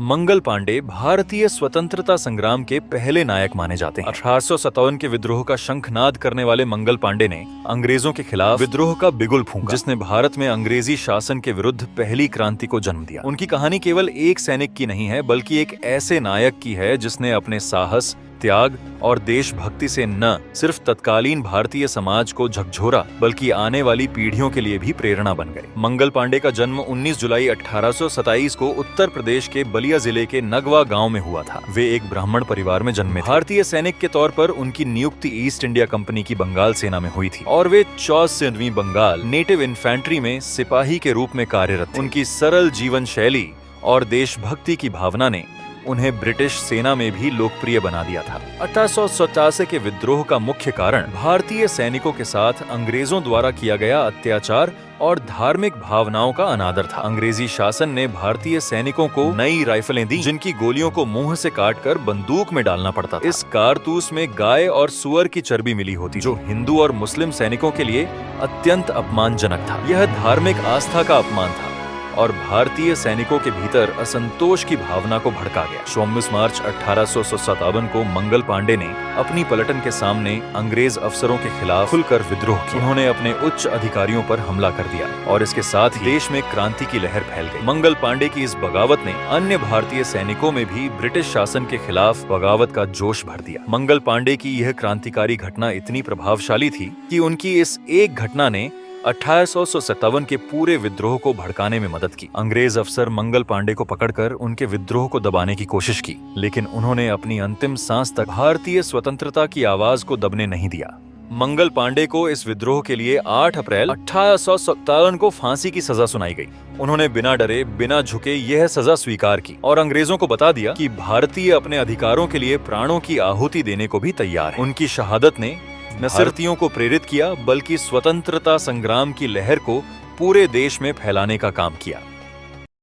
मंगल पांडे भारतीय स्वतंत्रता संग्राम के पहले नायक माने जाते हैं। 1857 के विद्रोह का शंखनाद करने वाले मंगल पांडे ने अंग्रेजों के खिलाफ विद्रोह का बिगुल फूंका, जिसने भारत में अंग्रेजी शासन के विरुद्ध पहली क्रांति को जन्म दिया। उनकी कहानी केवल एक सैनिक की नहीं है, बल्कि एक ऐसे नायक की है जिसने अपने साहस, त्याग और देशभक्ति से न सिर्फ तत्कालीन भारतीय समाज को झकझोरा, बल्कि आने वाली पीढ़ियों के लिए भी प्रेरणा बन गए। मंगल पांडे का जन्म 19 जुलाई 1827 को उत्तर प्रदेश के बलिया जिले के नगवा गांव में हुआ था। वे एक ब्राह्मण परिवार में जन्मे थे। भारतीय सैनिक के तौर पर उनकी नियुक्ति ईस्ट इंडिया कंपनी की बंगाल सेना में हुई थी और वे 64वीं बंगाल नेटिव इन्फेंट्री में सिपाही के रूप में कार्यरत थे। उनकी सरल जीवन शैली और देशभक्ति की भावना ने उन्हें ब्रिटिश सेना में भी लोकप्रिय बना दिया था। 1887 के विद्रोह का मुख्य कारण भारतीय सैनिकों के साथ अंग्रेजों द्वारा किया गया अत्याचार और धार्मिक भावनाओं का अनादर था। अंग्रेजी शासन ने भारतीय सैनिकों को नई राइफलें दी, जिनकी गोलियों को मुंह से काटकर बंदूक में डालना पड़ता था। इस कारतूस में गाय और सुअर की चर्बी मिली होती, जो हिंदू और मुस्लिम सैनिकों के लिए अत्यंत अपमानजनक था। यह धार्मिक आस्था का अपमान था और भारतीय सैनिकों के भीतर असंतोष की भावना को भड़का गया। 24 मार्च 1857 को मंगल पांडे ने अपनी पलटन के सामने अंग्रेज अफसरों के खिलाफ खुलकर विद्रोह किया। उन्होंने अपने उच्च अधिकारियों पर हमला कर दिया और इसके साथ ही देश में क्रांति की लहर फैल गई। मंगल पांडे की इस बगावत ने अन्य भारतीय सैनिकों में भी ब्रिटिश शासन के खिलाफ बगावत का जोश भर दिया। मंगल पांडे की यह क्रांतिकारी घटना इतनी प्रभावशाली थी कि उनकी इस एक घटना ने 1857 के पूरे विद्रोह को भड़काने में मदद की। अंग्रेज अफसर मंगल पांडे को पकड़कर उनके विद्रोह को दबाने की कोशिश की, लेकिन उन्होंने अपनी अंतिम सांस तक भारतीय स्वतंत्रता की आवाज को दबने नहीं दिया। मंगल पांडे को इस विद्रोह के लिए 8 अप्रैल 1857 को फांसी की सजा सुनाई गई। उन्होंने बिना डरे, बिना झुके यह सजा स्वीकार की और अंग्रेजों को बता दिया कि भारतीय अपने अधिकारों के लिए प्राणों की आहुति देने को भी तैयार है। उनकी शहादत ने न सिर्फ भारतीयों को प्रेरित किया, बल्कि स्वतंत्रता संग्राम की लहर को पूरे देश में फैलाने का काम किया।